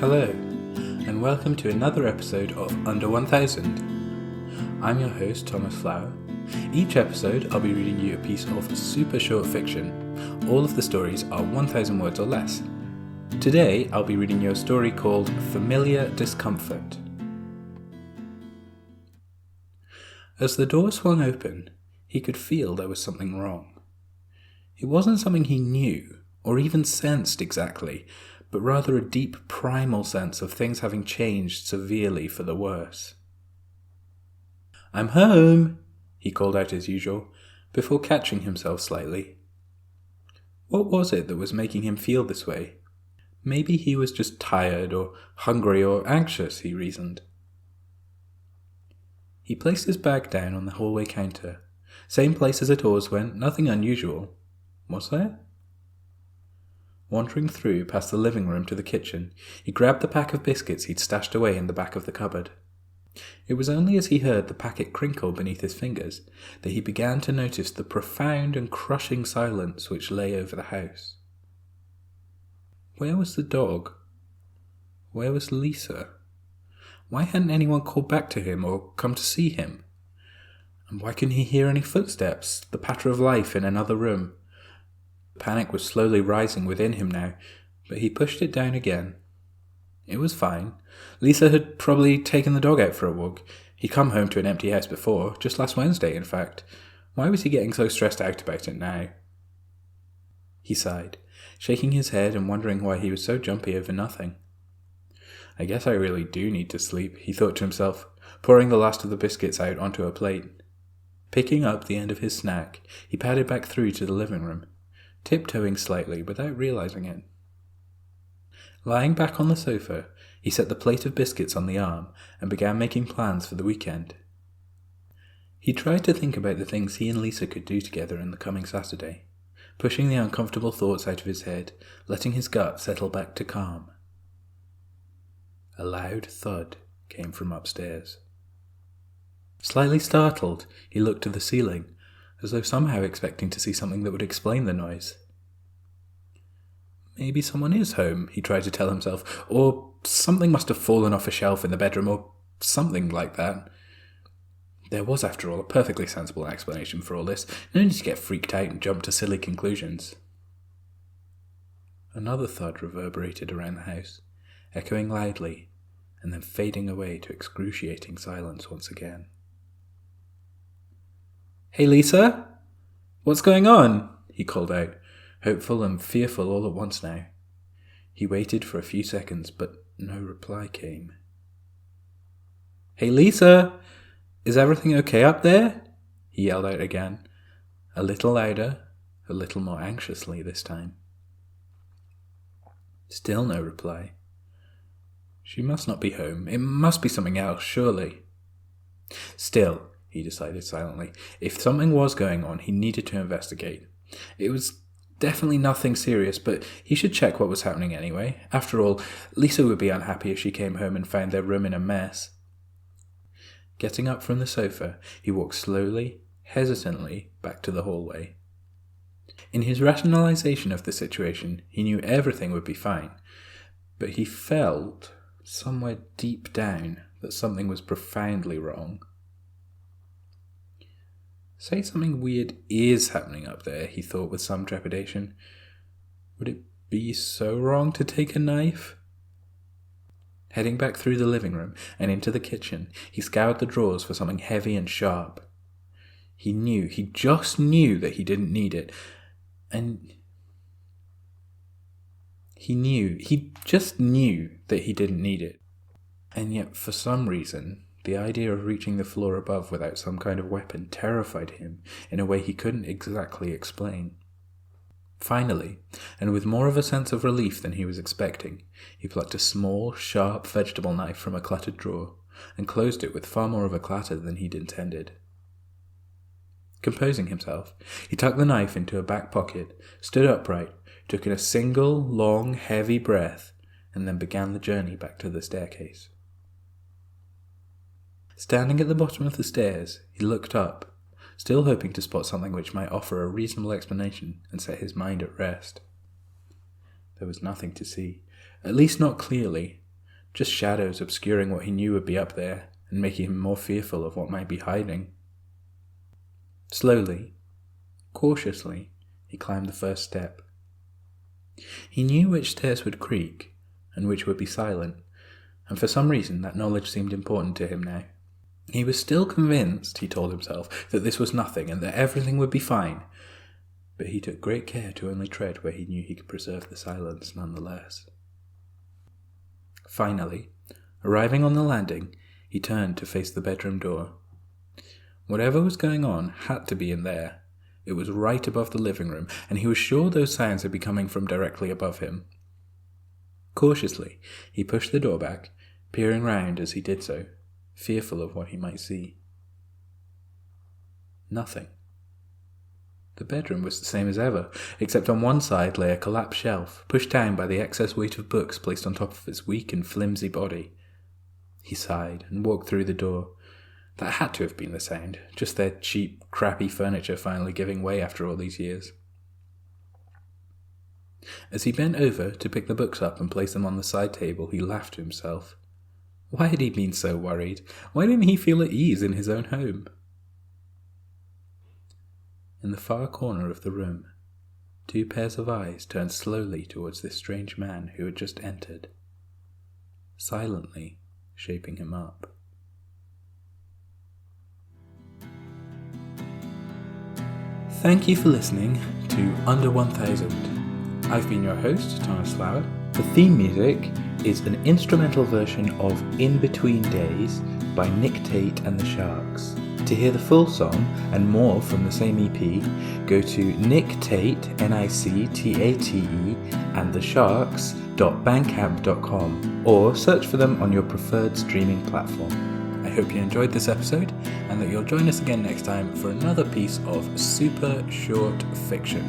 Hello, and welcome to another episode of Under 1000. I'm your host, Thomas Flower. Each episode, I'll be reading you a piece of super short fiction. All of the stories are 1,000 words or less. Today, I'll be reading you a story called Familiar Discomfort. As the door swung open, he could feel there was something wrong. It wasn't something he knew, or even sensed exactly, but rather a deep primal sense of things having changed severely for the worse. "I'm home," he called out as usual, before catching himself slightly. What was it that was making him feel this way? Maybe he was just tired or hungry or anxious, he reasoned. He placed his bag down on the hallway counter. Same place as it always went, nothing unusual. Was there? Wandering through past the living room to the kitchen, he grabbed the pack of biscuits he'd stashed away in the back of the cupboard. It was only as he heard the packet crinkle beneath his fingers that he began to notice the profound and crushing silence which lay over the house. Where was the dog? Where was Lisa? Why hadn't anyone called back to him or come to see him? And why couldn't he hear any footsteps, the patter of life in another room? Panic was slowly rising within him now, but he pushed it down again. It was fine. Lisa had probably taken the dog out for a walk. He'd come home to an empty house before, just last Wednesday, in fact. Why was he getting so stressed out about it now? He sighed, shaking his head and wondering why he was so jumpy over nothing. "I guess I really do need to sleep," he thought to himself, pouring the last of the biscuits out onto a plate. Picking up the end of his snack, he padded back through to the living room, tiptoeing slightly without realizing it. Lying back on the sofa, he set the plate of biscuits on the arm and began making plans for the weekend. He tried to think about the things he and Lisa could do together in the coming Saturday, pushing the uncomfortable thoughts out of his head, letting his gut settle back to calm. A loud thud came from upstairs. Slightly startled, he looked to the ceiling, as though somehow expecting to see something that would explain the noise. Maybe someone is home, he tried to tell himself, or something must have fallen off a shelf in the bedroom, or something like that. There was, after all, a perfectly sensible explanation for all this. No need to get freaked out and jump to silly conclusions. Another thud reverberated around the house, echoing loudly, and then fading away to excruciating silence once again. "Hey, Lisa? What's going on?" he called out, hopeful and fearful all at once now. He waited for a few seconds, but no reply came. "Hey, Lisa! Is everything okay up there?" he yelled out again, a little louder, a little more anxiously this time. Still no reply. She must not be home. It must be something else, surely. Still, he decided silently, if something was going on, he needed to investigate. It was definitely nothing serious, but he should check what was happening anyway. After all, Lisa would be unhappy if she came home and found their room in a mess. Getting up from the sofa, he walked slowly, hesitantly, back to the hallway. In his rationalization of the situation, he knew everything would be fine, but he felt, somewhere deep down, that something was profoundly wrong. Say something weird is happening up there, he thought with some trepidation. Would it be so wrong to take a knife? Heading back through the living room and into the kitchen, he scoured the drawers for something heavy and sharp. He just knew that he didn't need it. And he just knew that he didn't need it. And yet, for some reason, the idea of reaching the floor above without some kind of weapon terrified him in a way he couldn't exactly explain. Finally, and with more of a sense of relief than he was expecting, he plucked a small, sharp vegetable knife from a cluttered drawer and closed it with far more of a clatter than he'd intended. Composing himself, he tucked the knife into a back pocket, stood upright, took in a single, long, heavy breath, and then began the journey back to the staircase. Standing at the bottom of the stairs, he looked up, still hoping to spot something which might offer a reasonable explanation and set his mind at rest. There was nothing to see, at least not clearly, just shadows obscuring what he knew would be up there and making him more fearful of what might be hiding. Slowly, cautiously, he climbed the first step. He knew which stairs would creak and which would be silent, and for some reason that knowledge seemed important to him now. He was still convinced, he told himself, that this was nothing and that everything would be fine, but he took great care to only tread where he knew he could preserve the silence nonetheless. Finally, arriving on the landing, he turned to face the bedroom door. Whatever was going on had to be in there. It was right above the living room, and he was sure those sounds would be coming from directly above him. Cautiously, he pushed the door back, peering round as he did so, fearful of what he might see. Nothing. The bedroom was the same as ever, except on one side lay a collapsed shelf, pushed down by the excess weight of books placed on top of its weak and flimsy body. He sighed and walked through the door. That had to have been the sound, just their cheap, crappy furniture finally giving way after all these years. As he bent over to pick the books up and place them on the side table, he laughed to himself. Why had he been so worried? Why didn't he feel at ease in his own home? In the far corner of the room, 2 pairs of eyes turned slowly towards this strange man who had just entered, silently shaping him up. Thank you for listening to Under 1000. I've been your host, Thomas Flower. The theme music is an instrumental version of In Between Days by Nick Tate and the Sharks. To hear the full song and more from the same EP, go to Nick Tate, Nictate, and the Sharks.bandcamp.com, or search for them on your preferred streaming platform. I hope you enjoyed this episode and that you'll join us again next time for another piece of super short fiction.